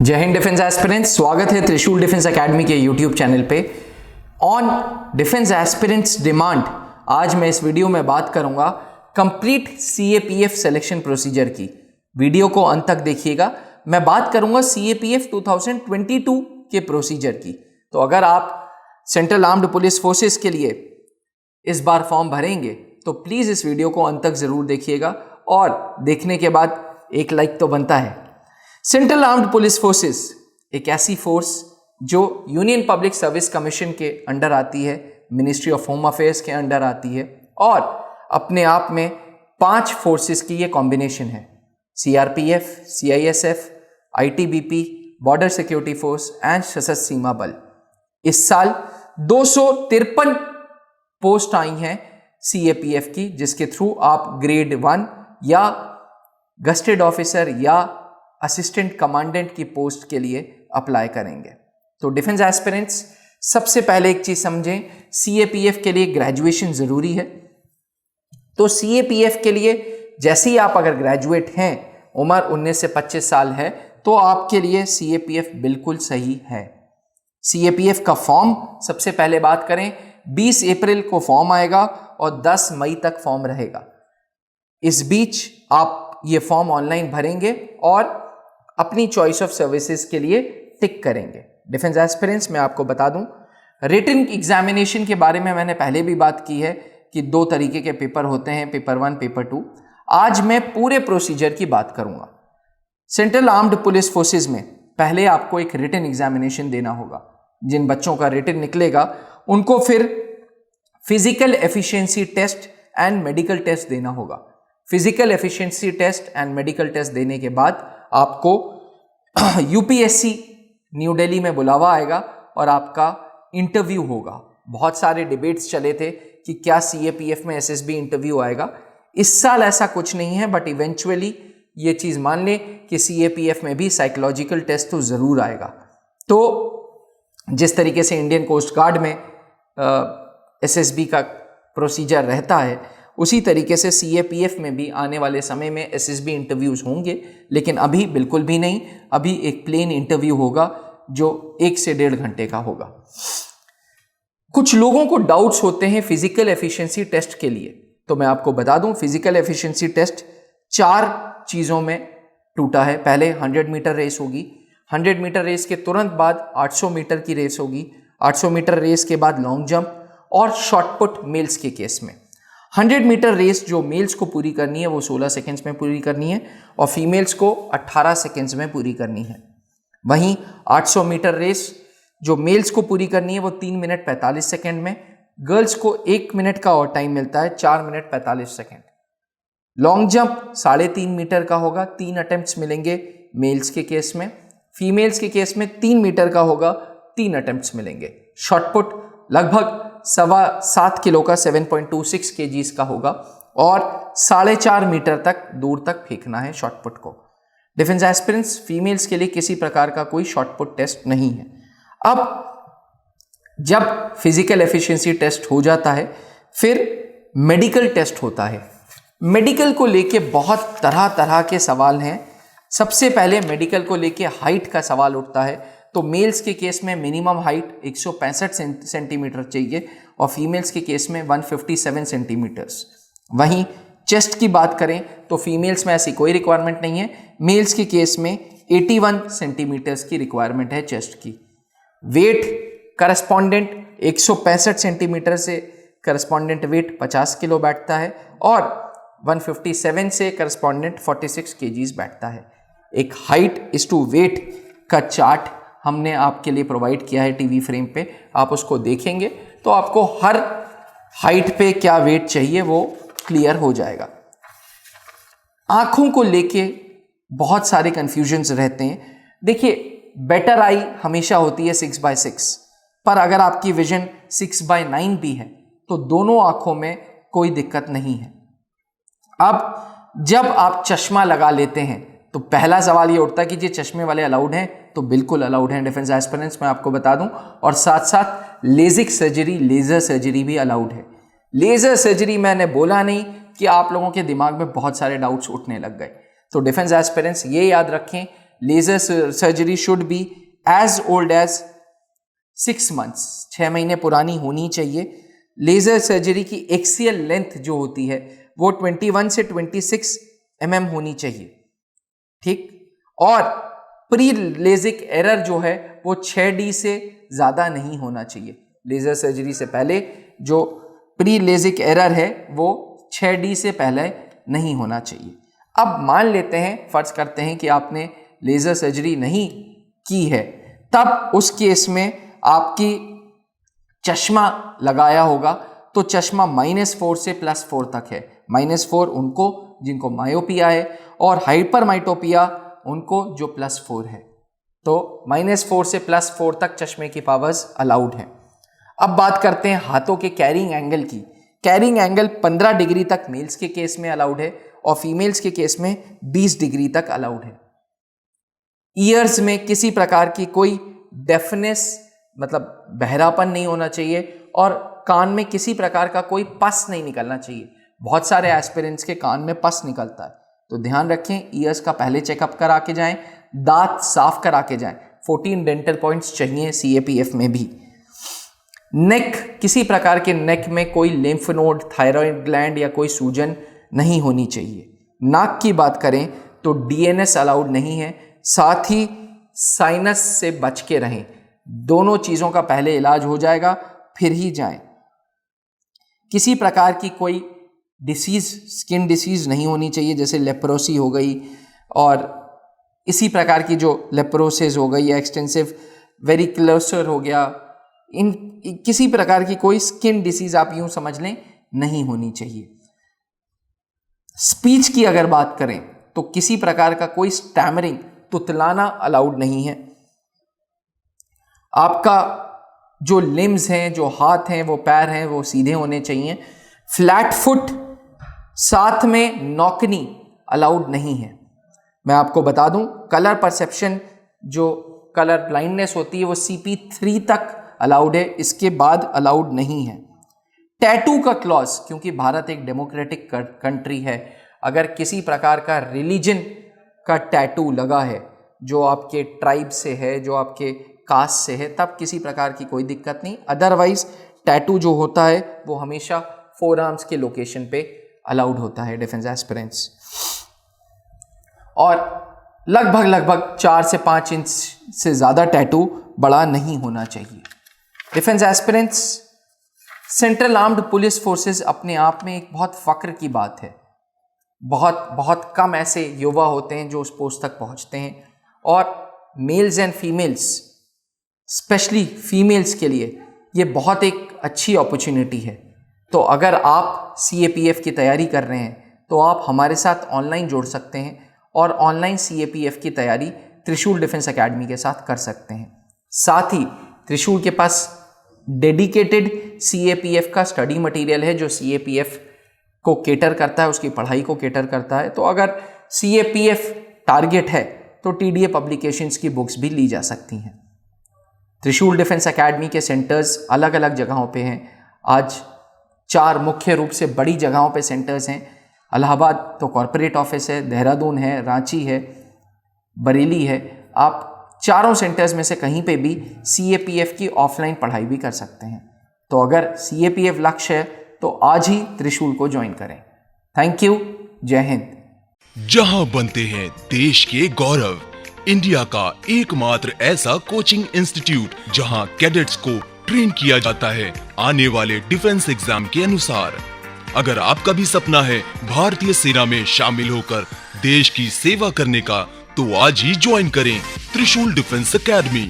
जय Hind defence aspirants, स्वागत है त्रिशूल डिफेंस एकेडमी के यूट्यूब चैनल पे। ऑन डिफेंस एस्पिरेंट्स डिमांड आज मैं इस वीडियो में बात करूंगा कंप्लीट सीएपीएफ सिलेक्शन प्रोसीजर की। वीडियो को अंत तक देखिएगा। मैं बात करूंगा सीएपीएफ 2022 के प्रोसीजर की। तो अगर आप सेंट्रल आर्म्ड पुलिस फोर्सेस के लिए इस बार फॉर्म भरेंगे तो प्लीज इस वीडियो को अंत तक जरूर देखिएगा और देखने के बाद एक लाइक तो बनता है। सेंट्रल आर्म्ड पुलिस फोर्सेस एक ऐसी फोर्स जो यूनियन पब्लिक सर्विस कमीशन के अंडर आती है, मिनिस्ट्री ऑफ होम अफेयर्स के अंडर आती है और अपने आप में 5 फोर्सेस की ये कॉम्बिनेशन है। CRPF, CISF, ITBP, border security force and सशस्त्र सीमा बल। इस साल 253 पोस्ट आई हैं सीएपीएफ की, जिसके थ्रू आप ग्रेड 1 या गस्टेड ऑफिसर या असिस्टेंट कमांडेंट की पोस्ट के लिए अप्लाई करेंगे। तो डिफेंस एस्पिरेंट्स सबसे पहले एक चीज समझें, सीएपीएफ के लिए ग्रेजुएशन जरूरी है। तो सीएपीएफ के लिए जैसे ही आप अगर ग्रेजुएट हैं, उम्र 19 से 25 साल है, तो आपके लिए सीएपीएफ बिल्कुल सही है। सीएपीएफ का फॉर्म सबसे पहले बात करें, 20 अप्रैल को फॉर्म आएगा और 10 मई तक फॉर्म रहेगा। इस बीच आप ये फॉर्म ऑनलाइन भरेंगे और अपनी चॉइस ऑफ सर्विसेज के लिए टिक करेंगे। डिफेंस एस्पिरेंट्स मैं आपको बता दूं, रिटन एग्जामिनेशन के बारे में मैंने पहले भी बात की है कि 2 तरीके के पेपर होते हैं, पेपर 1, पेपर 2। आज मैं पूरे प्रोसीजर की बात करूंगा। सेंट्रल आर्म्ड पुलिस फोर्सेज में पहले आपको एक रिटन एग्जामिनेशन देना होगा। जिन बच्चों का रिटन निकलेगा उनको फिर physical efficiency test and medical test देना होगा। Physical efficiency test and medical test देने के बाद आपको यूपीएससी न्यू दिल्ली में बुलावा आएगा और आपका इंटरव्यू होगा। बहुत सारे डिबेट्स चले थे कि क्या सीएपीएफ में एसएसबी इंटरव्यू आएगा। इस साल ऐसा कुछ नहीं है, बट इवेंचुअली ये चीज मान लें कि सीएपीएफ में भी साइकोलॉजिकल टेस्ट तो जरूर आएगा। तो जिस तरीके से इंडियन कोस्ट गार्ड में एसएसबी का प्रोसीजर रहता है, उसी तरीके से सीएपीएफ में भी आने वाले समय में एसएसबी इंटरव्यूज होंगे, लेकिन अभी बिल्कुल भी नहीं। अभी एक प्लेन इंटरव्यू होगा जो 1 से 1.5 घंटे का होगा। कुछ लोगों को डाउट्स होते हैं फिजिकल एफिशिएंसी टेस्ट के लिए, तो मैं आपको बता दूं, फिजिकल एफिशिएंसी टेस्ट 4 चीजों में टूटा है। पहले 100 मीटर रेस होगी, 100 मीटर रेस के तुरंत बाद 800 मीटर की रेस होगी, 800 मीटर रेस के बाद लॉन्ग जंप और शॉटपुट मेल्स के केस में। 100 मीटर रेस जो मेल्स को पूरी करनी है वो 16 सेकेंड्स में पूरी करनी है और फीमेल्स को 18 सेकेंड्स में पूरी करनी है। वहीं 800 मीटर रेस जो मेल्स को पूरी करनी है वो 3 मिनट 45 सेकेंड में, गर्ल्स को 1 मिनट का और टाइम मिलता है, 4 minute 45 second. Long jump 3.5 metre का होगा, 3 अटेम्प्ट्स मिलेंगे मेल्स के केस में। फीमेल्स के केस में 3 मीटर का होगा, 3 अटेम्प्ट्स मिलेंगे। शॉटपुट लगभग 7.25 किलो का 7.26 kgs का होगा और 4.5 मीटर तक दूर तक फेंकना है शॉटपुट को। डिफेंस एस्पिरेंट्स फीमेल्स के लिए किसी प्रकार का कोई शॉटपुट टेस्ट नहीं है। अब जब फिजिकल एफिशिएंसी टेस्ट हो जाता है, फिर मेडिकल टेस्ट होता है। मेडिकल को लेके बहुत तरह तरह के सवाल हैं। सबसे पहले मेडिकल को लेके हाइट का सवाल उठता है। तो मेल्स के केस में मिनिमम हाइट 165 सेंटीमीटर चाहिए और फीमेल्स के केस में 157 सेंटीमीटर्स। वहीं चेस्ट की बात करें तो फीमेल्स में ऐसी कोई रिक्वायरमेंट नहीं है, मेल्स के केस में 81 सेंटीमीटर्स की रिक्वायरमेंट है चेस्ट की। वेट करस्पॉन्डेंट 165 सेंटीमीटर से करस्पॉन्डेंट वेट 50 किलो बैठता है और 157 से करस्पॉन्डेंट 46 kgs बैठता है। एक हाइट इस टू वेट का चार्ट हमने आपके लिए प्रोवाइड किया है टीवी फ्रेम पे, आप उसको देखेंगे तो आपको हर हाइट पे क्या वेट चाहिए वो क्लियर हो जाएगा। आंखों को लेके बहुत सारे कंफ्यूजन्स रहते हैं। देखिए, बेटर आई हमेशा होती है 6/6, पर अगर आपकी विजन 6/9 भी है तो दोनों आंखों में कोई दिक्कत नहीं है। अब जब आप चश्मा लगा लेते हैं तो पहला सवाल ये उठता है कि ये चश्मे वाले अलाउड हैं, तो बिल्कुल अलाउड हैं डिफेंस एस्पिरेंट्स, मैं आपको बता दूं। और साथ साथ लेजिक सर्जरी, लेजर सर्जरी भी अलाउड है। लेजर सर्जरी मैंने बोला नहीं कि आप लोगों के दिमाग में बहुत सारे डाउट्स उठने लग गए। तो डिफेंस एस्पिरेंट्स ये याद रखें, laser surgery should be as old as 6 months, 6 महीने पुरानी होनी चाहिए। लेजर सर्जरी की एक्सियल लेंथ जो होती है वो 21 से 26 mm होनी चाहिए, ठीक। और प्री लेजिक एरर जो है वो 6D से ज्यादा नहीं होना चाहिए। लेजर सर्जरी से पहले जो प्री लेजिक एरर है वो 6D से पहले नहीं होना चाहिए। अब मान लेते हैं, फर्ज करते हैं कि आपने लेजर सर्जरी नहीं की है, तब उस केस में आपकी चश्मा लगाया होगा, तो चश्मा -4 से +4 तक है। -4 उनको जिनको मायोपिया है और हाइपरमाइटोपिया उनको जो +4 है। तो -4 से +4 तक चश्मे की पावर्स अलाउड है। अब बात करते हैं हाथों के कैरिंग एंगल की। कैरिंग एंगल 15 डिग्री तक मेल्स के केस में अलाउड है और फीमेल्स के केस में 20 डिग्री तक अलाउड है। ईयर्स में किसी प्रकार की कोई डेफनेस मतलब बहरापन नहीं होना चाहिए और कान में किसी प्रकार का कोई पस नहीं निकलना चाहिए। बहुत सारे एस्पिरेंट्स के कान में पस निकलता है, तो ध्यान रखें, ईयर्स का पहले चेकअप करा के जाएं, दांत साफ करा के जाएं। 14 डेंटल पॉइंट्स चाहिए CAPF में भी। नेक, किसी प्रकार के नेक में कोई लिम्फ नोड, थायराइड ग्लैंड या कोई सूजन नहीं होनी चाहिए। नाक की बात करें तो DNS अलाउड नहीं है, साथ ही साइनस से बच के रहें। दोनों चीज़ों का पहले इलाज हो जाएगा फिर ही जाएं। किसी प्रकार की कोई डिसीज, स्किन डिसीज नहीं होनी चाहिए, जैसे लेप्रोसी हो गई और इसी प्रकार की जो लेप्रोसिस हो गई या एक्सटेंसिव वेरिकुलोसर हो गया, इन किसी प्रकार की कोई स्किन डिसीज आप यूं समझ लें नहीं होनी चाहिए। स्पीच की अगर बात करें तो किसी प्रकार का कोई स्टैमरिंग, तुतलाना अलाउड नहीं है। आपका जो लिम्स हैं, जो हाथ हैं, वो पैर हैं, वो सीधे होने चाहिए। फ्लैट फुट, साथ में नौकनी अलाउड नहीं है। मैं आपको बता दूं, कलर परसेप्शन, जो कलर ब्लाइंडनेस होती है वो CP3 तक अलाउड है, इसके बाद अलाउड नहीं है। टैटू का क्लॉज, क्योंकि भारत एक डेमोक्रेटिक कंट्री है, अगर किसी प्रकार का रिलीजन का टैटू लगा है जो आपके ट्राइब से है, जो आपके कास्ट से है, तब किसी प्रकार की कोई दिक्कत नहीं। अदरवाइज टैटू जो होता है वो हमेशा फोर आर्म्स के लोकेशन पे अलाउड होता है डिफेंस एस्पिरेंट्स। और लगभग 4 से 5 इंच से ज़्यादा टैटू बड़ा नहीं होना चाहिए। Defence aspirants, central armed police forces अपने आप में एक बहुत फ़ख्र की बात है। बहुत कम ऐसे युवा होते हैं जो उस पोस्ट तक पहुंचते हैं, और mails and females, specially females के लिए ये बहुत एक अच्छी अपॉर्चुनिटी है। तो अगर आप CAPF की तैयारी कर रहे हैं तो आप हमारे साथ ऑनलाइन जुड़ सकते हैं और ऑनलाइन CAPF की तैयारी त्रिशूल डिफेंस एकेडमी के साथ कर सकते हैं। साथ ही त्रिशूल के पास डेडिकेटेड CAPF का स्टडी मटेरियल है जो CAPF को केटर करता है, उसकी पढ़ाई को केटर करता है। तो अगर CAPF टारगेट है तो TDA पब्लिकेशंस की बुक्स भी ली जा सकती हैं। त्रिशूल डिफेंस एकेडमी के सेंटर्स अलग अलग जगहों पे हैं। आज 4 मुख्य रूप से बड़ी जगहों पे सेंटर्स हैं। इलाहाबाद तो कॉरपोरेट ऑफिस है, देहरादून है, रांची है, बरेली है। आप चारों सेंटर्स में से कहीं पे भी CAPF की ऑफलाइन पढ़ाई भी कर सकते हैं। तो अगर CAPF लक्ष्य है तो आज ही त्रिशूल को ज्वाइन करें। थैंक यू, जय हिंद। जहां बनते हैं देश के गौरव, इंडिया का एकमात्र ऐसा कोचिंग इंस्टीट्यूट जहां कैडेट्स को ट्रेन किया जाता है आने वाले डिफेंस एग्जाम के अनुसार। अगर आपका भी सपना है भारतीय सेना में शामिल होकर देश की सेवा करने का, तो आज ही ज्वाइन करें त्रिशूल डिफेंस एकेडमी।